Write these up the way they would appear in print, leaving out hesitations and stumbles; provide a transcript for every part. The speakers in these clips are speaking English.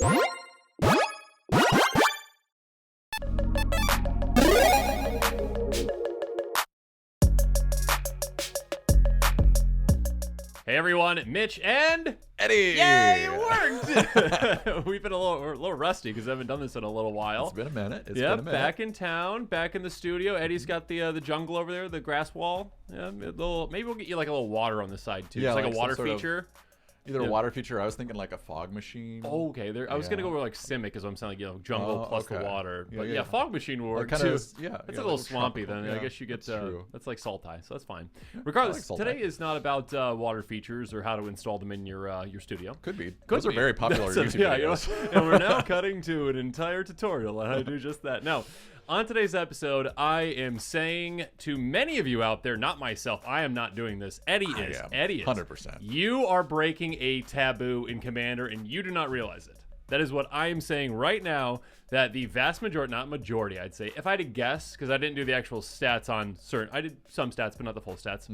Hey everyone, Mitch and Eddie! Yay, it worked! We've been we're a little rusty because I haven't done this in a little while. It's been a minute. Back in town, back in the studio. Eddie's got the jungle over there, the grass wall. Yeah, maybe we'll get you like a little water on the side too. Yeah, it's like a water sort of feature. Either a water feature. I was thinking like a fog machine. Oh, okay. I was gonna go over like Simic, is what I'm saying, like jungle plus the water. Yeah, But yeah. fog machine will work Kinda too. is- yeah, it's yeah, a little like a swampy tropical, then. I yeah, guess you get that's true. that's like Sultai, so that's fine. Regardless, Sultai. today is not about water features or how to install them in your studio. Could be. Could Those are be. very popular That's YouTube yeah, videos. you know, and we're now cutting to an entire tutorial on how to do just that. Now, on today's episode, I am saying to many of you out there, not myself, I am not doing this. Eddie is. Eddie is. 100%. You are breaking a taboo in Commander, and you do not realize it. That is what I am saying right now, that the vast majority, not majority, I'd say, if I had to guess, because I didn't do the actual stats on certain, I did some stats, but not the full stats.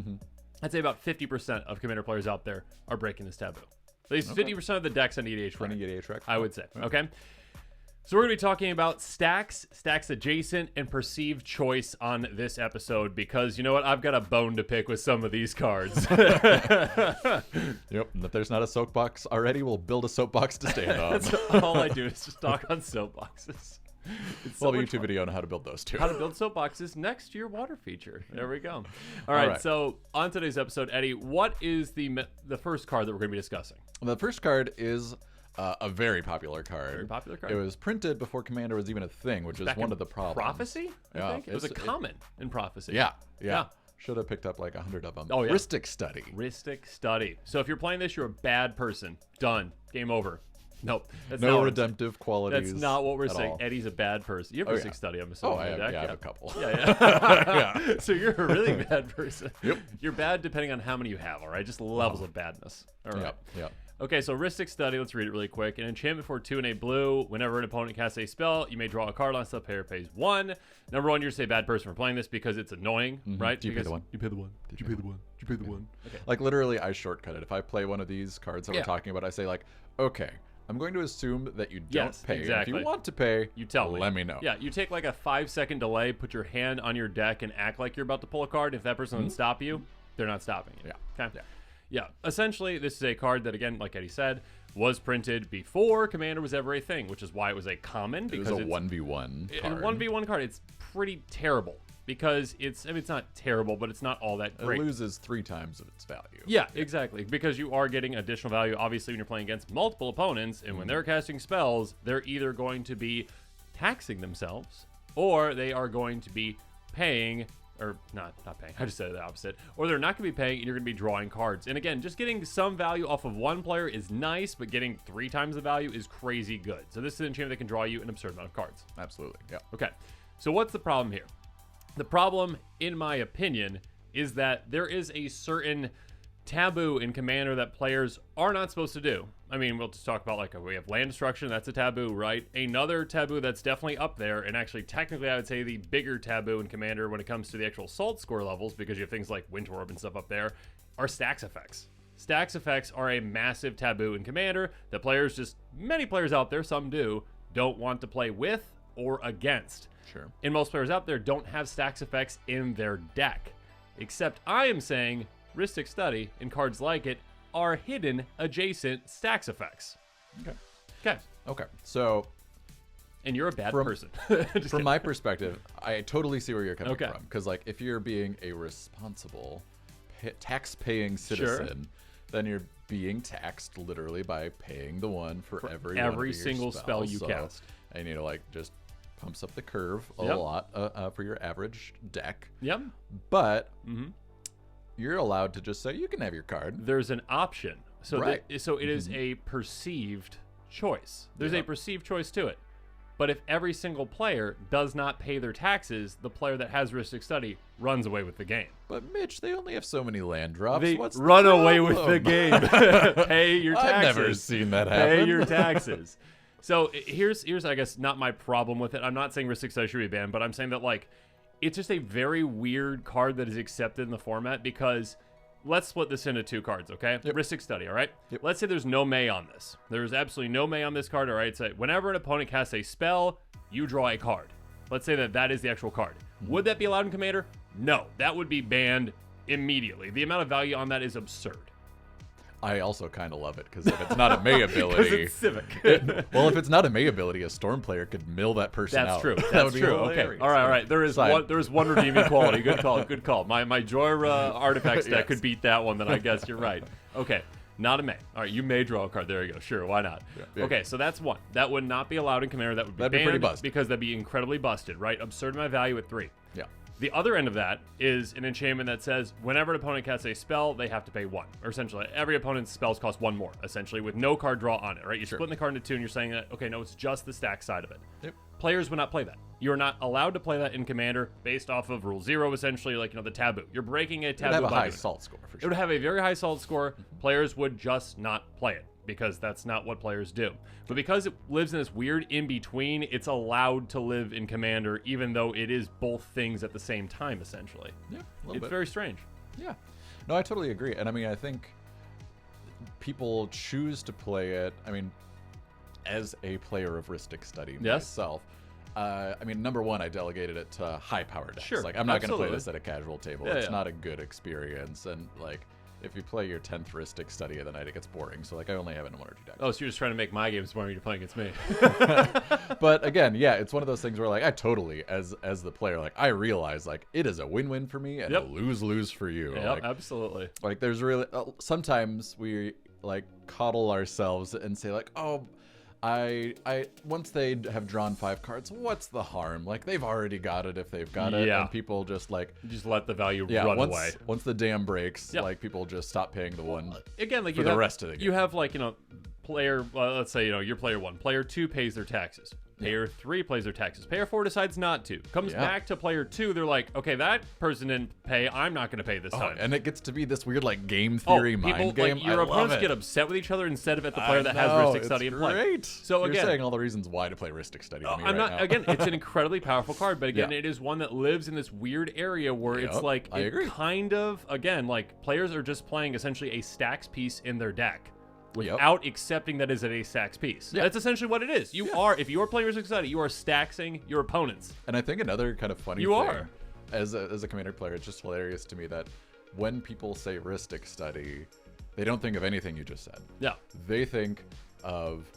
I'd say about 50% of Commander players out there are breaking this taboo. At least 50% of the decks on EDH run. EDH rec. I would say. Okay. So we're going to be talking about Stax, Stax adjacent, and perceived choice on this episode because, you know what, I've got a bone to pick with some of these cards. Yep. And if there's not a soapbox already, we'll build a soapbox to stand on. That's all I do is just talk on soapboxes. It's We'll so have a much YouTube fun. video on how to build those too. How to build soapboxes next to your water feature. There we go. All right. So on today's episode, Eddie, what is the first card that we're going to be discussing? The first card is a very popular card. Very popular card. It was printed before Commander was even a thing, which is Back one in of the problems. Prophecy? I Yeah, think? It was a common in Prophecy. Yeah. Should have picked up like 100 of them. Oh, yeah. Rhystic Study. Rhystic Study. So if you're playing this, you're a bad person. Done. Game over. Nope. That's No not what redemptive qualities. That's not what we're at saying. all. Eddie's a bad person. You have Rhystic Study, I'm assuming. Oh, I in have, your deck? I have a couple. Yeah. So you're a really bad person. Yep. You're bad depending on how many you have, all right? Just levels of badness. All right. Yep. Okay, so Rhystic Study, let's read it really quick. An enchantment for 2 and a blue. Whenever an opponent casts a spell, you may draw a card on the player pays 1. Number 1, you're just a bad person for playing this because it's annoying, right? Do you pay the 1? You pay the 1. Did you pay the 1? Did you pay the 1? Okay. Like literally, I shortcut it. If I play one of these cards that we're talking about, I say like, okay, I'm going to assume that you don't pay. Exactly. If you want to pay, you tell me. Let me know. Yeah, you take like a 5-second delay, put your hand on your deck, and act like you're about to pull a card. If that person doesn't stop you, they're not stopping you. Yeah. Okay. Yeah. Essentially, this is a card that, again, like Eddie said, was printed before Commander was ever a thing, which is why it was a common. Because it was a 1v1 card. A 1v1 card. It's pretty terrible because it's not terrible, but it's not all that great. It loses 3 times of its value. Yeah, exactly. Because you are getting additional value, obviously, when you're playing against multiple opponents, and when they're casting spells, they're either going to be taxing themselves, or they are going to be paying, or not paying, I just said the opposite, or they're not going to be paying, and you're going to be drawing cards. And again, just getting some value off of one player is nice, but getting 3 times the value is crazy good. So this is an enchantment that can draw you an absurd amount of cards. Absolutely. Yeah. Okay, so what's the problem here? The problem, in my opinion, is that there is a certain taboo in Commander that players are not supposed to do. I mean, we'll just talk about like we have land destruction, that's a taboo, right? Another taboo that's definitely up there, and actually technically I would say the bigger taboo in Commander when it comes to the actual salt score levels, because you have things like Winter Orb and stuff up there, are Stax effects. Stax effects are a massive taboo in Commander that players, many players out there, some do, don't want to play with or against. Sure. And most players out there don't have Stax effects in their deck. Except I am saying Rhystic Study and cards like it are hidden adjacent Stax effects. Okay. So, and you're a bad person. From my perspective, I totally see where you're coming Okay. from. Because like, if you're being a responsible tax-paying citizen, then you're being taxed literally by paying the 1 for every single spell you cast. And like just pumps up the curve a lot for your average deck. Yep. But you're allowed to just say you can have your card. There's an option. So Right. So it is a perceived choice. There's a perceived choice to it. But if every single player does not pay their taxes, the player that has Rhystic Study runs away with the game. But Mitch, they only have so many land drops. They What's the run away with the problem? game. Pay your taxes. I've never seen that happen. Pay your taxes. So here's I guess not my problem with it. I'm not saying Rhystic Study should be banned, but I'm saying that like it's just a very weird card that is accepted in the format because let's split this into 2 cards, okay? Yep. Rhystic Study, all right? Yep. Let's say there's no May on this. There's absolutely no May on this card, all right? So whenever an opponent casts a spell, you draw a card. Let's say that is the actual card. Would that be allowed in Commander? No, that would be banned immediately. The amount of value on that is absurd. I also kind of love it because if it's not a May ability, it's Civic. Well, if it's not a May ability, a Storm player could mill that person That's out. true. That That's would be true. hilarious. Okay. All right. There is one redeeming quality. Good call. Good call. My Jorah artifacts deck Yes. could beat that one. Then I guess you're right. Okay. Not a May. All right. You may draw a card. There you go. Sure. Why not? Yeah. Okay. So that's one. That would not be allowed in Commander. That would be That'd be banned pretty busted. because that'd be incredibly busted. Right. Absurd amount of value at 3. Yeah. The other end of that is an enchantment that says whenever an opponent casts a spell, they have to pay 1. Or essentially, every opponent's spells cost 1 more, essentially, with no card draw on it, right? You're splitting the card into 2 and you're saying that, okay, no, it's just the stack side of it. Yep. Players would not play that. You're not allowed to play that in Commander based off of Rule 0, essentially, like, the taboo. You're breaking a It taboo. would have a by high doing it. salt score for It sure. would have a very high salt score. Players would just not play it because that's not what players do. But because it lives in this weird in-between, it's allowed to live in Commander, even though it is both things at the same time, essentially. Yeah, a little It's bit. very strange. Yeah. No, I totally agree. And I mean, I think people choose to play it. I mean, as a player of Rhystic Study myself, I mean, number one, I delegated it to high power decks. Sure, Like, I'm not going to play absolutely. this at a casual table. Yeah, It's yeah. not a good experience. And, like, if you play your 10th Rhystic Study of the night, it gets boring. So, like, I only have it in 1 or 2 decks. Oh, so you're just trying to make my games boring. You're playing against me. But again, yeah, it's one of those things where, like, I totally, as the player, like, I realize, like, it is a win-win for me and Yep. a lose-lose for you. Yep, Like, absolutely. like there's really sometimes we like coddle ourselves and say like, oh, I once they have drawn 5 cards, what's the harm? Like, they've already got it if they've got it. Yeah. And people just like, Just let the value yeah, run once away. once the dam breaks, Yep. like, people just stop paying the one. Again, like for you the have, rest of the game. You have like, player, let's say, you're player 1. Player 2 pays their taxes. Player 3 pays their taxes. Player 4 decides not to. Comes Yeah. back to player 2. They're like, okay, that person didn't pay. I'm not going to pay this Oh, time. and it gets to be this weird like game theory mind game. Like, your I love opponents it. get upset with each other instead of at the I player that has know, Rhystic Study in it's play. great. So You're again, saying all the reasons why to play Rhystic Study to me I'm right not. now. Again, it's an incredibly powerful card, but again, Yeah. it is one that lives in this weird area where it's Yep, like I agree. kind of, again, like players are just playing essentially a Stax piece in their deck Yep. without accepting that is a Stax piece. Yeah. That's essentially what it is. You are, if you are playing Rhystic Study, you are staxing your opponents. And I think another kind of funny You thing, are. as a Commander player, it's just hilarious to me that when people say Rhystic Study, they don't think of anything you just said. Yeah. They think of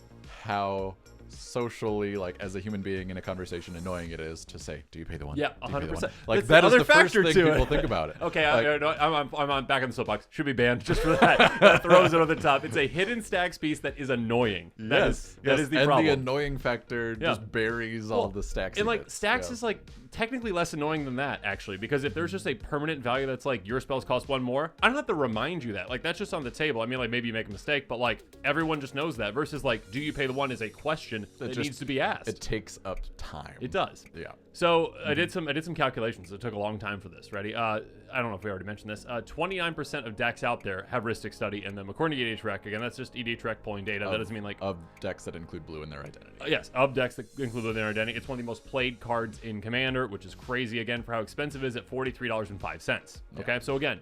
how socially, like, as a human being in a conversation, annoying it is to say, do you pay the one? Yeah, Do you pay the one?" 100%. Like, That's that the is other the first factor thing to people it. think about it. Okay, Like, I'm on back on the soapbox. Should be banned just for that. That throws it on the top. It's a hidden Stax piece that is annoying. That is the and problem. the annoying factor Yeah. just buries all the stacks. And like Stax is like technically less annoying than that, actually, because if there's just a permanent value that's like your spells cost 1 more, I don't have to remind you that. Like, that's just on the table. I mean, like, maybe you make a mistake, but like everyone just knows that. Versus like, do you pay the 1 is a question that just- needs to be asked. It takes up time. It does. Yeah. So I did some calculations. It took a long time for this. Ready? I don't know if we already mentioned this. 29% of decks out there have Rhystic Study in them, according to EDH Rec. Again, that's just EDH Rec pulling data. That doesn't mean like Of decks that include blue in their identity. yes, of decks that include their identity. It's one of the most played cards in Commander, which is crazy again for how expensive it is at $43.05. Okay, so again,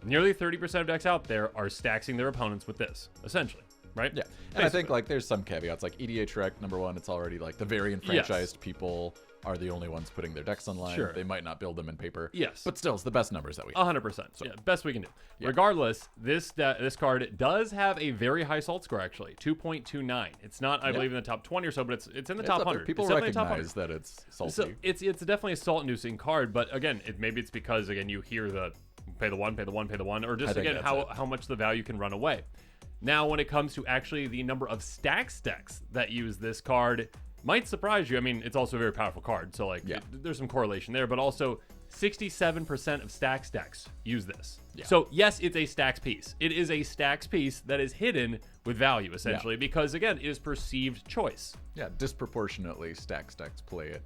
nearly 30% of decks out there are staxing their opponents with this, essentially, right? Yeah, and I think like there's some caveats. Like EDH Rec, number one, it's already like the very enfranchised people are the only ones putting their decks online. Sure. They might not build them in paper. Yes. But still, it's the best numbers that we have. 100%. Yeah, best we can do. Regardless, this card does have a very high salt score, actually, 2.29. It's not, I believe, in the top 20 or so, but it's in the It's top up there. 100. People It's definitely top recognize 100. that it's salty. So it's definitely a salt-inducing card, but again, maybe it's because, again, you hear the pay the 1, pay the 1, pay the 1, or just, think again, that's how much the value can run away. Now, when it comes to actually the number of Stax decks that use this card, might surprise you. I mean, it's also a very powerful card, so like there's some correlation there, but also 67% of Stax decks use this. Yeah. So yes, it's a Stax piece. It is a Stax piece that is hidden with value, essentially, because again, it is perceived choice. Yeah, disproportionately, decks play it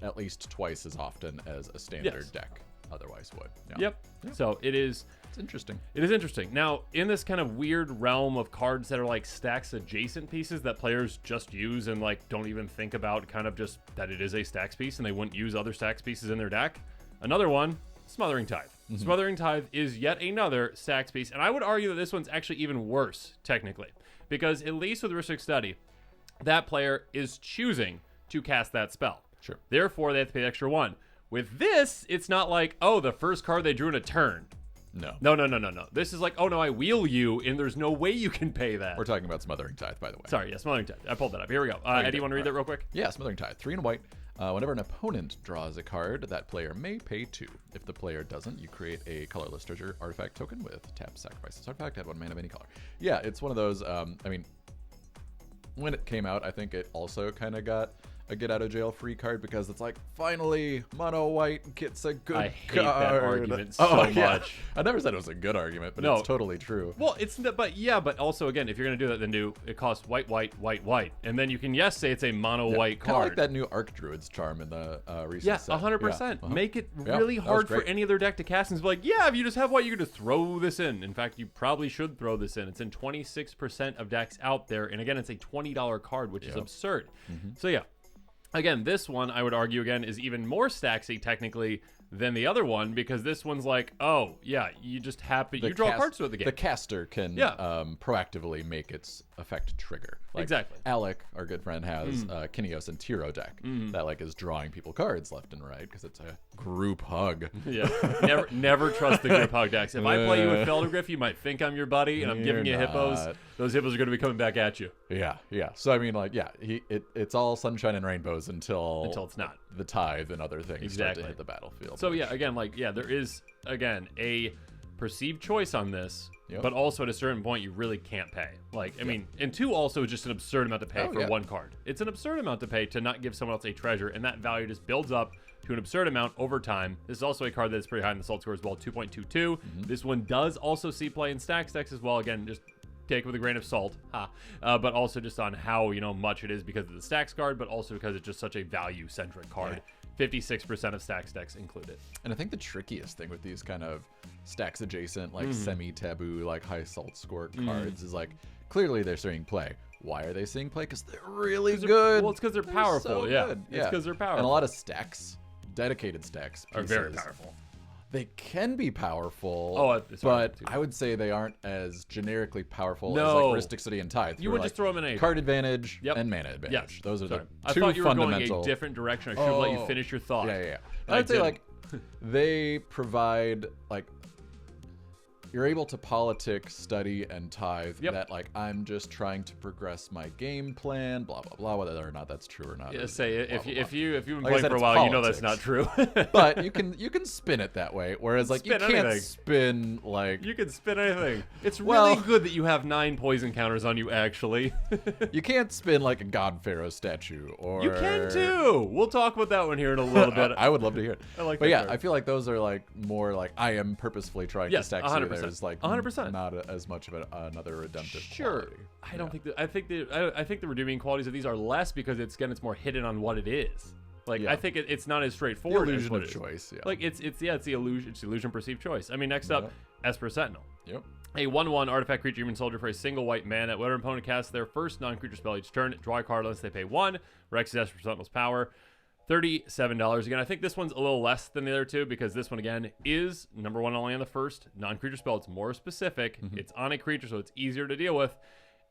at least twice as often as a standard deck otherwise would. Yeah. Yep. So it's interesting. It is interesting. Now, in this kind of weird realm of cards that are like Stax adjacent pieces that players just use and like don't even think about kind of just that it is a Stax piece and they wouldn't use other Stax pieces in their deck, another one Smothering Tithe. Smothering Tithe is yet another Stax piece, and I would argue that this one's actually even worse, technically, because at least with Rhystic Study, that player is choosing to cast that spell. Sure. Therefore, they have to pay the extra 1. With this, it's not like, oh, the first card they drew in a turn. No. No. This is like, oh no, I wheel you, and there's no way you can pay that. We're talking about Smothering Tithe, by the way. Sorry, yeah, Smothering Tithe. I pulled that up. Here we go. Eddie, you want to read that real quick? Yeah, Smothering Tithe. 3 and white. Whenever an opponent draws a card, that player may pay 2. If the player doesn't, you create a colorless treasure artifact token with tap, sacrifice this artifact, add 1 mana of any color. Yeah, it's one of those, I mean, when it came out, I think it also kind of got a get out of jail free card because it's like, finally, mono white gets a good card. I hate that argument so much. I never said it was a good argument, but No. it's totally true. Well, but also again, if you're gonna do that, then it costs white, and then you can say it's a mono white Kind of card. like that new Archdruid's charm in the recent Yeah, set. 100%. Yeah, Make it Yeah, really that was hard for great. any other deck to cast and be like, yeah, if you just have white, you can just throw this in. In fact, you probably should throw this in. It's in 26% of decks out there, and again, it's a $20 card, which is absurd. So yeah. Again, this one, I would argue, again, is even more Staxy, technically, than the other one, because this one's like, oh, yeah, you just happen... You draw cards throughout the game. The caster can proactively make its effect trigger. Like Exactly. Alec, our good friend, has Kineos and Tiro deck that like is drawing people cards left and right because it's a group hug. Yeah, never trust the group hug decks. If I play you with Feldergriff, you might think I'm your buddy, and I'm giving you hippos. Those hippos are going to be coming back at you. Yeah. So I mean, like, yeah, it's all sunshine and rainbows until it's not. The tithe and other things start to hit the battlefield. So yeah, again, there is a perceived choice on this, but also at a certain point you really can't pay. I mean, and 2 also is just an absurd amount to pay for 1 card. It's an absurd amount to pay to not give someone else a treasure, and that value just builds up to an absurd amount over time. This is also a card that's pretty high in the salt score as well, 2.22. This one does also see play in Stax decks as well. Again, just take it with a grain of salt, but also just on how much it is because of the Stax card, but also because it's just such a value-centric card. 56% of Stax decks include it. And I think the trickiest thing with these kind of Stax adjacent, like semi-taboo, like high salt score cards is like, clearly they're seeing play. Why are they seeing play? Because they're really good. Well, it's because they're powerful. So It's because they're powerful. And a lot of Stax, dedicated Stax pieces, are very powerful. They can be powerful, but I would say they aren't as generically powerful as like Rhystic Study and Tithe. You would just throw them in card advantage and mana advantage. Those are the two I thought you were fundamental. going a different direction. I should have let you finish your thought. Yeah. I'd say like they provide like you're able to politic, study, and tithe that like I'm just trying to progress my game plan, blah blah blah, whether or not that's true or not. Yeah, if you've been like playing for a while, you know that's not true. But you can spin it that way, whereas like you can't spin like you can spin anything. It's really good that you have 9 poison counters on you. Actually, you can't spin like a God Pharaoh statue, or you can too. We'll talk about that one here in a little bit. I would love to hear it. But yeah, I feel like those are like more like I am purposefully trying to stack 100%. There's like 100%. Not as much of another redemptive quality. I don't think that. I think the redeeming qualities of these are less because it's more hidden on what it is. Like I think it's not as straightforward. The illusion as of choice. Yeah. Like it's the illusion. It's the illusion perceived choice. I mean, next up, Esper Sentinel. Yep. A 1/1 artifact creature human soldier for a single white mana. Whenever an opponent casts their first non-creature spell each turn, draw a card unless they pay 1. Rex's Esper Sentinel's power. $37. Again, I think this one's a little less than the other two because this one, again, is number 1 only on the first non-creature spell. It's more specific. It's on a creature, so it's easier to deal with.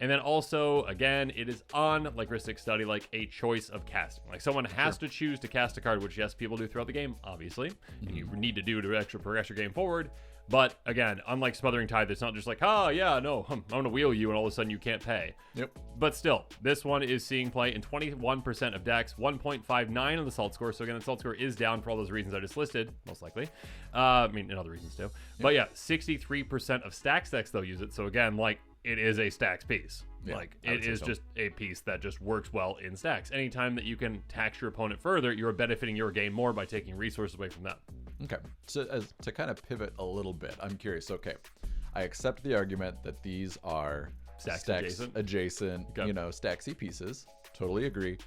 And then also, again, it is on, like Rhystic Study, like a choice of casting. Like someone has to choose to cast a card, which, yes, people do throughout the game, obviously. And you need to do to actually progress your game forward. But again, unlike Smothering Tithe, it's not just like, I'm going to wheel you and all of a sudden you can't pay. Yep. But still, this one is seeing play in 21% of decks, 1.59 on the salt score. So again, the salt score is down for all those reasons I just listed, most likely. And other reasons too. Yep. But yeah, 63% of Stax decks, though, use it. So again, like, it is a Stax piece. Yeah, like, it is just a piece that just works well in Stax. Anytime that you can tax your opponent further, you're benefiting your game more by taking resources away from them. Okay, so to kind of pivot a little bit, I'm curious. Okay, I accept the argument that these are Stax adjacent, Staxy pieces. Totally agree.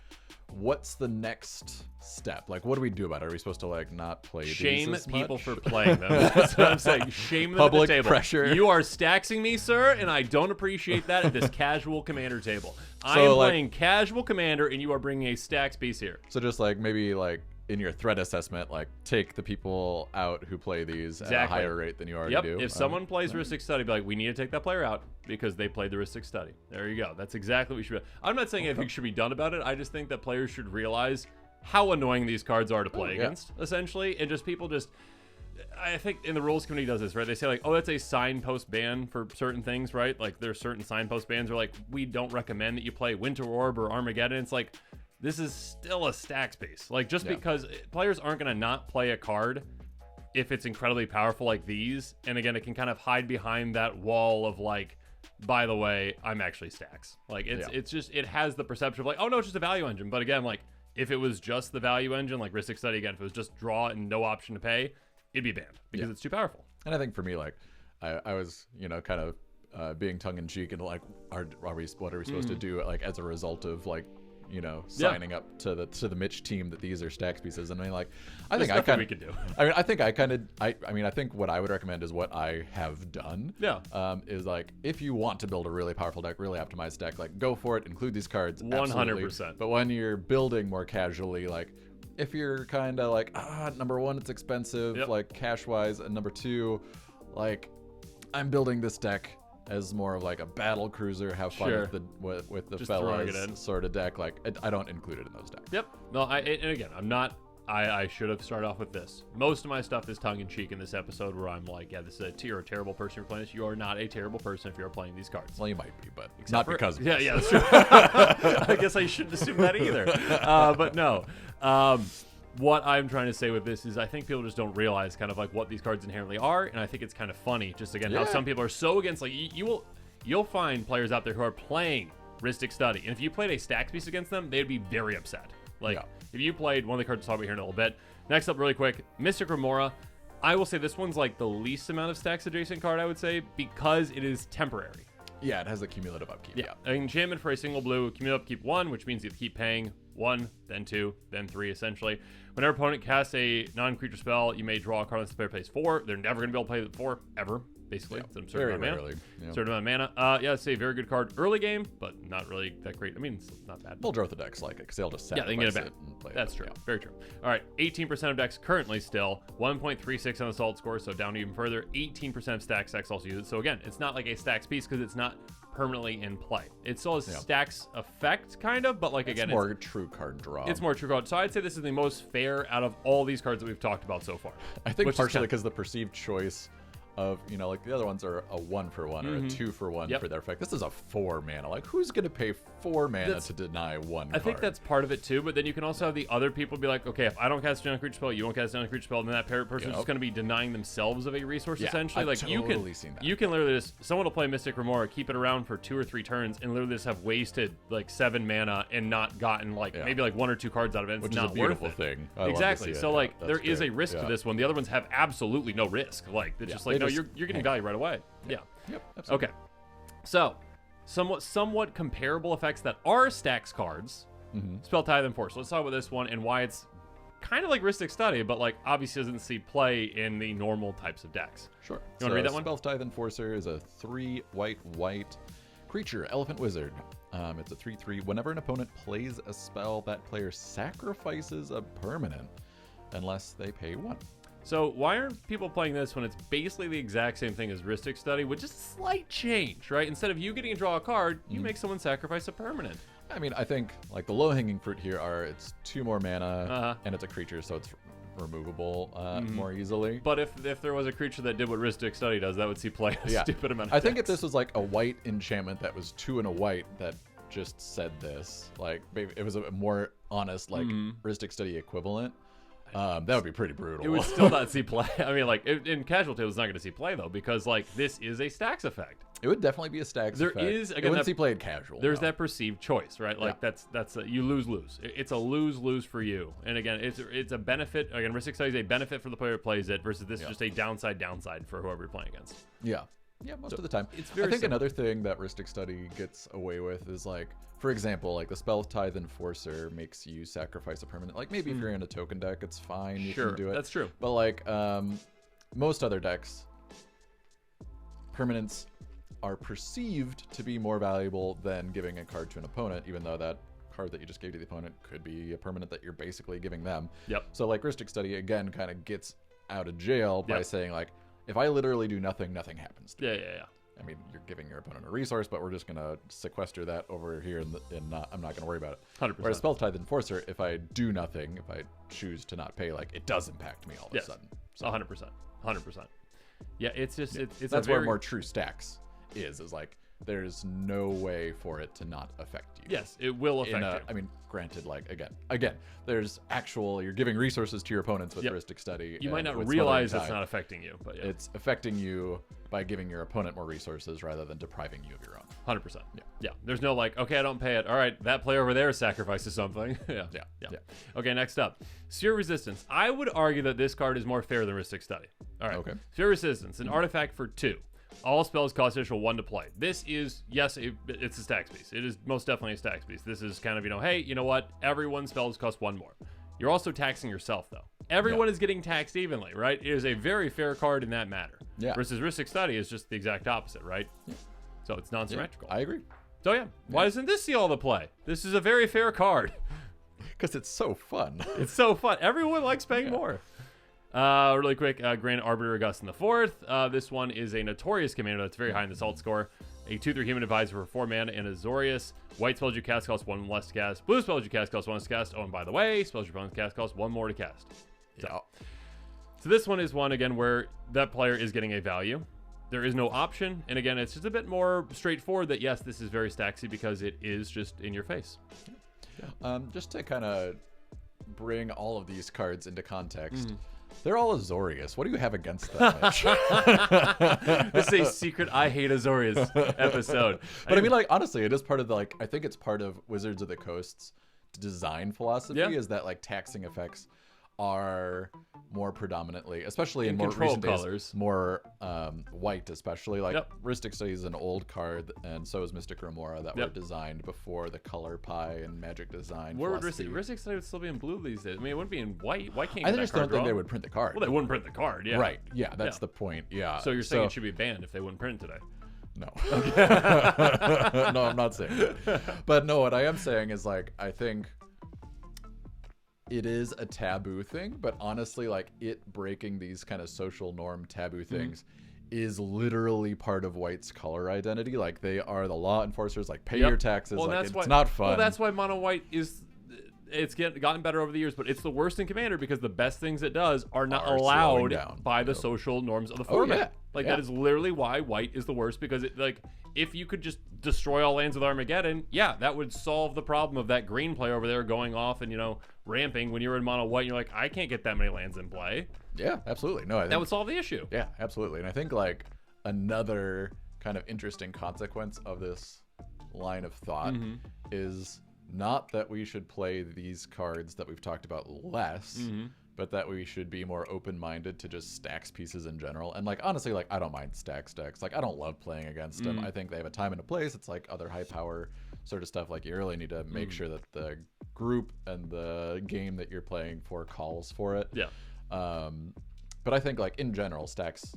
What's the next step? Like, what do we do about it? Are we supposed to like not play shame these as people much? for playing them? That's what I'm saying. Shame them Public at the table. Pressure. You are staxing me, sir, and I don't appreciate that at this casual Commander table. I am playing casual Commander, and you are bringing a Stax piece here. So just like maybe like in your threat assessment, like take the people out who play these at a higher rate than you already do. If someone plays Rhystic Study, be like, we need to take that player out because they played the Rhystic Study. There you go. That's exactly what we should be. I'm not saying anything should be done about it. I just think that players should realize how annoying these cards are to play against, essentially, and just people just. I think in the rules committee does this, right? They say like, oh, that's a signpost ban for certain things, right? Like there's certain signpost bans where like we don't recommend that you play Winter Orb or Armageddon. It's like this is still a Stax piece. Like just because players aren't going to not play a card if it's incredibly powerful like these. And again, it can kind of hide behind that wall of like, by the way, I'm actually Stax. Like it's just, it has the perception of like, oh no, it's just a value engine. But again, like if it was just the value engine, like Rhystic Study, again, if it was just draw and no option to pay, it'd be banned because it's too powerful. And I think for me, like, I was, kind of being tongue-in-cheek and like, what are we supposed to do, like, as a result of, like, signing up to the Mitch team that these are Stax pieces. And I mean, like, I think we could do. I think what I would recommend is what I have done. Yeah. Is like, if you want to build a really powerful deck, really optimized deck, like, go for it, include these cards. 100%. But when you're building more casually, like, if you're kind of like, number one, it's expensive, like cash-wise, and number two, like, I'm building this deck as more of like a battle cruiser, have fun with the fellas sort of deck. Like, I don't include it in those decks. Yep. No, and again, I'm not. I should have started off with this. Most of my stuff is tongue-in-cheek in this episode, where I'm like, this is you're a terrible person for playing this. You are not a terrible person if you're playing these cards. Well, you might be, but not because of this. Yeah, that's true. I guess I shouldn't assume that either. But no. What I'm trying to say with this is I think people just don't realize kind of like what these cards inherently are, and I think it's kind of funny, just again, how some people are so against, like, you'll find players out there who are playing Rhystic Study, and if you played a Stax piece against them, they'd be very upset. Like, if you played one of the cards we'll talk about here in a little bit. Next up, really quick, Mystic Remora. I will say this one's like the least amount of Stax adjacent card, I would say, because it is temporary. Yeah, it has a cumulative upkeep. Yeah. An enchantment for a single blue, cumulative upkeep 1, which means you keep paying 1, then 2, then 3, essentially. Whenever opponent casts a non-creature spell, you may draw a card unless the player plays 4. They're never going to be able to play the 4, ever, basically. It's a certain amount of mana. Certain amount of mana. It's a very good card early game, but not really that great. I mean, it's not bad. Muldrotha decks like it, because they'll just sacrifice they can get it back. And play That's it. true. Very true. All right, 18% of decks currently still. 1.36 on the solid score, so down even further. 18% of Stax decks also use it. So again, it's not like a Stax piece because it's not permanently in play. It still has Stax effect, kind of, but like, again, it's more true card draw. It's more true card. So I'd say this is the most fair out of all these cards that we've talked about so far. I think partially because the perceived choice of, like the other ones are a 1-for-1 or a 2-for-1 for their effect. This is a 4 mana. Like, who's going to pay 4 mana to deny 1 card? I think that's part of it too, but then you can also have the other people be like, okay, if I don't cast a non-creature spell, you won't cast a non-creature spell, then that person is just going to be denying themselves of a resource, essentially. I've like, totally seen that. You can literally just, someone will play Mystic Remora, keep it around for 2 or 3 turns, and literally just have wasted like 7 mana and not gotten like maybe like 1 or 2 cards out of it. It's not is a beautiful thing. Exactly. So like, there is a risk to this one. The other ones have absolutely no risk. Like, it's just like, no, you're getting value right away. Yeah. Yep. Absolutely. Okay. So, somewhat comparable effects that are Stax cards. Spell Tithe Enforcer. Let's talk about this one and why it's kind of like Rhystic Study, but like obviously doesn't see play in the normal types of decks. Sure. You want to read that one? Spell Tithe Enforcer is a 3 white creature, Elephant Wizard. It's a 3/3. Whenever an opponent plays a spell, that player sacrifices a permanent unless they pay 1. So why aren't people playing this when it's basically the exact same thing as Rhystic Study, with just a slight change, right? Instead of you getting to draw a card, you make someone sacrifice a permanent. I mean, I think like the low-hanging fruit here are it's 2 more mana and it's a creature, so it's removable more easily. But if there was a creature that did what Rhystic Study does, that would see play a stupid amount of I think if this was like a white enchantment that was 2 and a white that just said this, like maybe it was a more honest like Rhystic Study equivalent. That would be pretty brutal. It would still not see play. I mean, like, in Casualty, it was not going to see play, though, because, like, this is a Stax effect. It would definitely be a Stax effect. There is, again, it wouldn't see play in Casual. There's that perceived choice, right? Like, that's you lose-lose. It's a lose-lose for you. And, again, it's a benefit. Again, Rhystic Study is a benefit for the player who plays it versus this is just a downside for whoever you're playing against. Yeah. Yeah, most of the time. I think another thing that Rhystic Study gets away with is, like, for example, like the Spell Tithe Enforcer makes you sacrifice a permanent. Like, maybe if you're in a token deck, it's fine. You can do it. That's true. But, like, most other decks, permanents are perceived to be more valuable than giving a card to an opponent, even though that card that you just gave to the opponent could be a permanent that you're basically giving them. Yep. So like Rhystic Study again kind of gets out of jail by saying like, if I literally do nothing, nothing happens. Yeah. I mean, you're giving your opponent a resource, but we're just going to sequester that over here and I'm not going to worry about it. 100%. Whereas Smothering Tithe Enforcer, if I do nothing, if I choose to not pay, like, it does impact me all of a sudden. So 100%. Yeah, it's just, it's that's where more true Stax is like, there's no way for it to not affect you. Yes, it will affect you. I mean, granted, like, again, there's you're giving resources to your opponents with Rhystic Study. You might not realize it's not affecting you, but it's affecting you by giving your opponent more resources rather than depriving you of your own. 100%. Yeah. There's no like, okay, I don't pay it. All right, that player over there sacrifices something. Yeah. Okay, next up, Sphere Resistance. I would argue that this card is more fair than Rhystic Study. All right. Okay. Sphere Resistance, an artifact for 2. All spells cost additional 1 to play. This is, yes, it's a Stax piece. It is most definitely a Stax piece. This is kind of, hey, you know what? Everyone's spells cost 1 more. You're also taxing yourself, though. Everyone is getting taxed evenly, right? It is a very fair card in that matter. Yeah. Versus Rhystic Study is just the exact opposite, right? Yeah. So it's non-symmetrical. I agree. So why doesn't this see all the play? This is a very fair card. Because it's so fun. It's so fun. Everyone likes paying more. Really quick, Grand Arbiter Augustin IV. This one is a notorious commander that's very high in the salt score. A 2/3 human advisor for 4 mana and Azorius. White spells you cast cost 1 less to cast. Blue spells you cast cost 1 less to cast. Oh, and by the way, spells your opponent cast cost 1 more to cast. So this one is one, again, where that player is getting a value. There is no option. And again, it's just a bit more straightforward that, yes, this is very Staxy because it is just in your face. Just to kind of bring all of these cards into context, they're all Azorius. What do you have against that, Mitch? This is a secret I hate Azorius episode. But I mean, like, honestly, it is part of the, like, I think it's part of Wizards of the Coast's design philosophy is that, like, taxing effects are more predominantly, especially in more recent days, more white, especially. Like, Rhystic Study is an old card, and so is Mystic Remora that were designed before the color pie and magic design. Where would Rhystic Study would still be in blue these days? I mean, it wouldn't be in white. Why can't you I just don't think they would print the card. Well, they wouldn't print the card, Right, that's the point, So you're saying it should be banned if they wouldn't print today? No. No, I'm not saying that. But no, what I am saying is, like, I think it is a taboo thing, but honestly, like, it breaking these kind of social norm taboo things is literally part of White's color identity. Like, they are the law enforcers, like, pay your taxes. Well, like, it's not fun. Well, that's why mono white is, it's gotten better over the years, but it's the worst in Commander because the best things it does are not allowed by the social norms of the format. That is literally why white is the worst, because it, like, if you could just destroy all lands with Armageddon, that would solve the problem of that green player over there going off and, ramping when you're in mono white and you're like, I can't get that many lands in play. Yeah, absolutely. No, I think that would solve the issue. Yeah, absolutely. And I think, like, another kind of interesting consequence of this line of thought is not that we should play these cards that we've talked about less, but that we should be more open-minded to just Stax pieces in general. And, like, honestly, like, I don't mind Stax decks. Like, I don't love playing against them. I think they have a time and a place. It's like other high power sort of stuff. Like, you really need to make sure that the group and the game that you're playing for calls for it. But I think, like, in general, Stax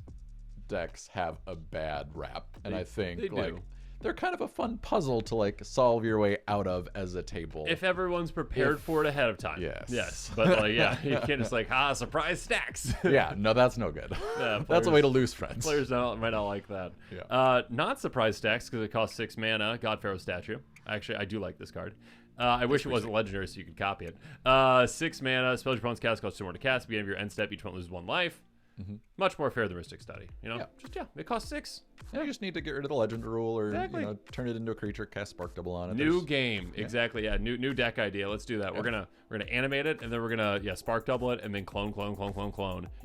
decks have a bad rap. And I think, like, they're kind of a fun puzzle to, like, solve your way out of as a table. If everyone's prepared for it ahead of time. Yes. But, like, you can't just, like, surprise Stax. No, that's no good. That's a way to lose friends. Players might not like that. Not surprise Stax because it costs 6 mana. God Pharaoh Statue. Actually, I do like this card. I wish it wasn't legendary so you could copy it. 6 mana. Spells your opponent's cast costs 2 more to cast. Beginning of your end step, each one loses 1 life. Much more fair than Rhystic Study, it costs 6. You just need to get rid of the legend rule, or turn it into a creature, cast Spark Double on it. New game, exactly. New deck idea. Let's do that. We're gonna animate it, and then we're gonna Spark Double it, and then clone.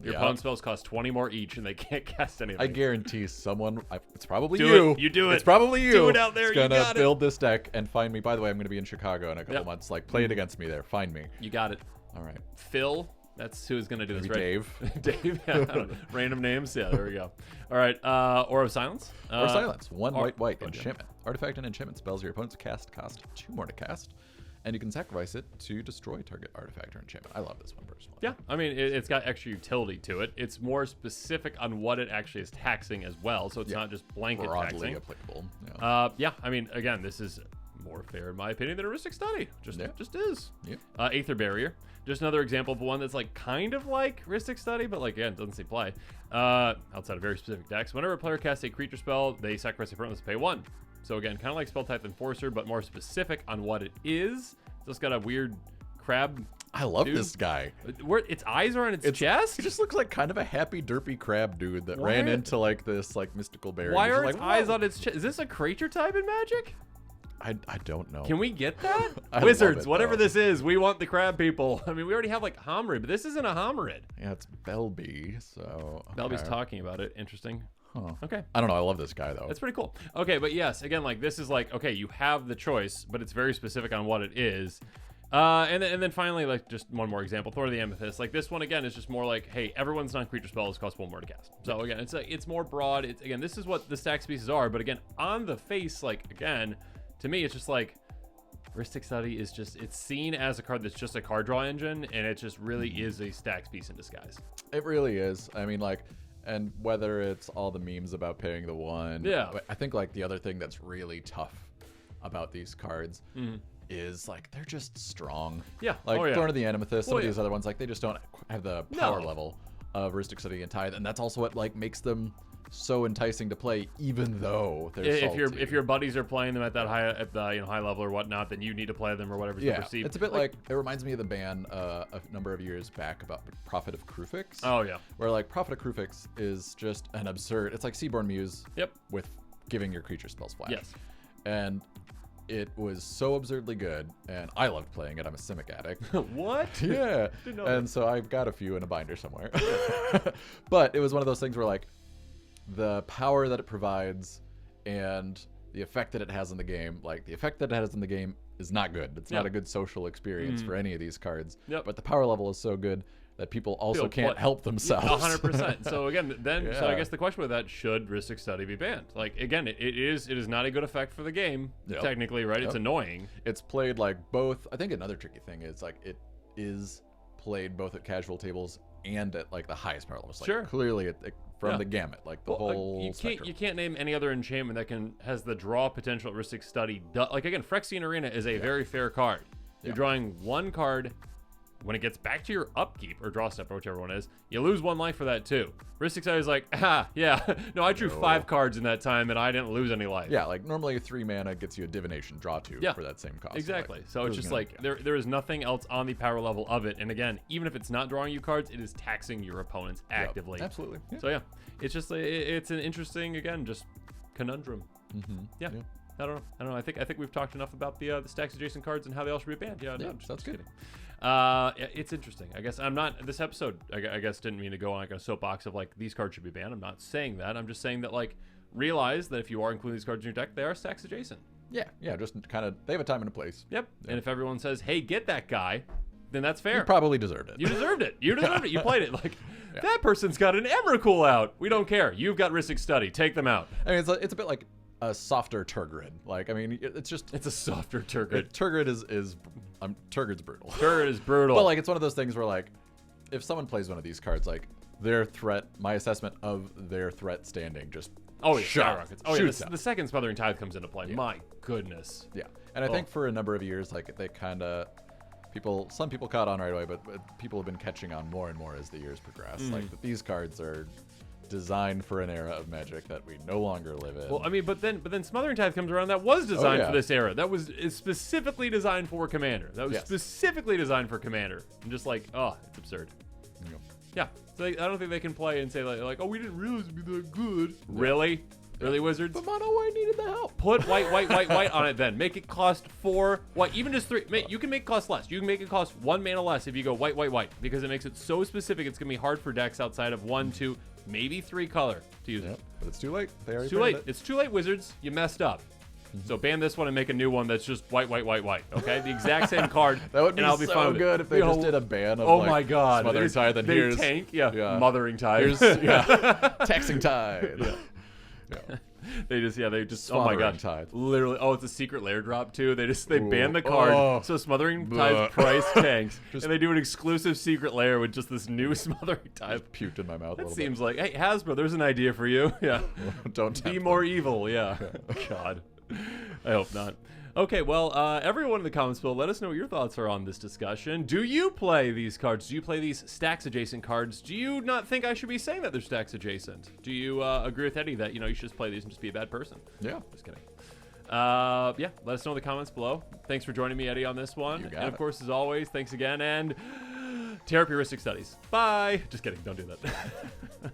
Your opponent's spells cost 20 more each, and they can't cast anything. I guarantee someone. It's probably you. You do it. It's probably you. Do it out there. It's gonna build this deck and find me. By the way, I'm gonna be in Chicago in a couple months. Like, play it against me there. Find me. You got it. All right. Phil. That's who's going to do this, right? Dave. Dave, random names. Yeah, there we go. All right, Aura of Silence. Aura of Silence. 1 white, enchantment. Artifact and enchantment spells your opponent's cast cost 2 more to cast, and you can sacrifice it to destroy target artifact or enchantment. I love this one personally. Yeah, I mean, it's got extra utility to it. It's more specific on what it actually is taxing as well, so it's not just blanket broadly taxing. Applicable. I mean, again, this is more fair, in my opinion, than a Rhystic Study. Just is. Yeah. Aether Barrier. Just another example of one that's like kind of like Rhystic Study, but like, again, doesn't see play. Outside of very specific decks. Whenever a player casts a creature spell, they sacrifice a permanent to pay 1. So again, kind of like Spellbook Enforcer, but more specific on what it is. So it's got a weird crab. I love this guy. Where its eyes are on its chest? He just looks like kind of a happy derpy crab dude that ran into like this like mystical barrier. Why are its eyes on its chest? Is this a creature type in Magic? I don't know. Can we get that? love Wizards, it, whatever though. this is, we want the crab people. I mean, we already have like Homrid, but this isn't a Homrid. Yeah, it's Belby, so... Belby's talking about it. Interesting. Huh. Okay. I don't know. I love this guy, though. That's pretty cool. Okay, but yes, again, like this is like, okay, you have the choice, but it's very specific on what it is. And then finally, like just one more example, Thor of the Amethyst. Like this one again is just more like, hey, everyone's non-creature spells cost 1 more to cast. So again, it's like it's more broad. It's again, this is what the Stax pieces are. But again, on the face, like again, to me, it's just like Rhystic Study is just it's seen as a card that's just a card draw engine, and it just really is a Stax piece in disguise. It really is. I mean, like, and whether it's all the memes about paying the 1, yeah, I think like the other thing that's really tough about these cards. Is like they're just strong. Yeah. Like yeah. Thorn of the Amethyst, some of these other ones, like they just don't have the power No. level of Rhystic Study and Tithe, and that's also what like makes them so enticing to play, even though they're if your buddies are playing them at that high level or whatnot, then you need to play them or whatever's perceived. It's a bit like it reminds me of the ban a number of years back about Prophet of Krufix. Oh yeah. Where like Prophet of Krufix is just an absurd. It's like Seaborn Muse. Yep. With giving your creature spells flash. Yes. And it was so absurdly good, and I loved playing it. I'm a Simic addict. What? Yeah. And so I've got a few in a binder somewhere. But it was one of those things where, like, the power that it provides and the effect that it has in the game, like, the effect that it has in the game is not good. It's not a good social experience for any of these cards. Yep. But the power level is so good that people also can't help themselves. 100%. So again, so I guess the question with that, should Rhystic Study be banned? Like again, it is not a good effect for the game technically, right? It's annoying. It's played like both. I think another tricky thing is like it is played both at casual tables and at like the highest power levels. Like, sure. Clearly from the gamut, like the whole you can't name any other enchantment that has the draw potential at Rhystic Study. Like again, Phyrexian Arena is a very fair card. You're drawing 1 card. When it gets back to your upkeep or draw step or whichever one is, you lose 1 life for that too. Rhystic Study is like, no, I drew 5 cards in that time and I didn't lose any life. Yeah, like normally 3 mana gets you a divination, draw 2 for that same cost. Exactly. Like, so it's just like there is nothing else on the power level of it. And again, even if it's not drawing you cards, it is taxing your opponents actively. Absolutely. Yeah. So yeah, it's just it's an interesting just conundrum. Yeah. I don't know. I think we've talked enough about the Stax adjacent cards and how they all should be banned. Yeah, no, I'm just that's good. kidding. It's interesting. I guess I'm not. This episode, I guess, didn't mean to go on like a soapbox of like these cards should be banned. I'm not saying that. I'm just saying that like realize that if you are including these cards in your deck, they are Stax adjacent. Yeah. Just kind of they have a time and a place. Yep. And if everyone says, "Hey, get that guy," then that's fair. You probably deserved it. You deserved it. You deserved it. You played it. Like that person's got an Emrakul out. We don't care. You've got Rhystic Study. Take them out. I mean, it's a bit like a softer Turgid. Like, I mean, it's a softer Turgid. Turgid is Turgid's brutal. Turgid is brutal. But like, it's one of those things where like, if someone plays one of these cards, like my assessment of their threat standing just skyrockets. The second Smothering Tithe comes into play. My goodness. Yeah, and I think for a number of years, like they kind of some people caught on right away, but people have been catching on more and more as the years progress. Like these cards are designed for an era of Magic that we no longer live in. Well, I mean, but then Smothering Tithe comes around. That was designed for this era. That was specifically designed for Commander. That was specifically designed for Commander. I'm just like, it's absurd. Yeah. So I don't think they can play and say like, oh, we didn't realize it'd be that good. Really? Really, Wizards? But Mono White needed the help. Put white on it then. Make it cost 4 white. Even just 3. You can make it cost less. You can make it cost 1 mana less if you go white. Because it makes it so specific, it's going to be hard for decks outside of 1, 2, maybe 3 color to use it. But it's too late. It's too late. It's too late, Wizards. You messed up. So ban this one and make a new one that's just white. Okay, the exact same card. That would be and I'll be so good if they just did a ban of my God, Smothering Tithe and here's tank, Mothering Tithe, Taxing Tithe. They just oh my God, Tithe. Literally, it's a secret lair drop too. They ban the card, so Smothering Tithe price tanks, and they do an exclusive secret lair with just this new Smothering Tithe. Puked in my mouth. That seems like, hey Hasbro, there's an idea for you. Yeah, don't be more evil. Yeah, God. I hope not. Okay, well, everyone in the comments below, let us know what your thoughts are on this discussion. Do you play these cards? Do you play these Stax adjacent cards? Do you not think I should be saying that they're Stax adjacent? Do you agree with Eddie that, you should just play these and just be a bad person? Yeah. Just kidding. Yeah, let us know in the comments below. Thanks for joining me, Eddie, on this one. And of course, as always, thanks again, and tear up your Rhystic Studies. Bye. Just kidding, don't do that.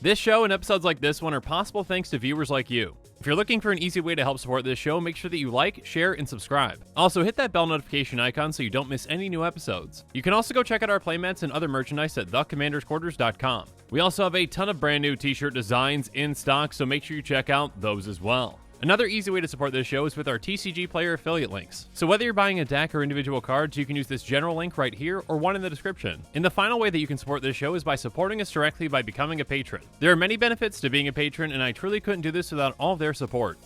This show and episodes like this one are possible thanks to viewers like you. If you're looking for an easy way to help support this show, make sure that you like, share, and subscribe. Also, hit that bell notification icon so you don't miss any new episodes. You can also go check out our playmats and other merchandise at thecommandersquarters.com. We also have a ton of brand new t-shirt designs in stock, so make sure you check out those as well. Another easy way to support this show is with our TCG player affiliate links. So whether you're buying a deck or individual cards, you can use this general link right here or one in the description. And the final way that you can support this show is by supporting us directly by becoming a patron. There are many benefits to being a patron, and I truly couldn't do this without all of their support.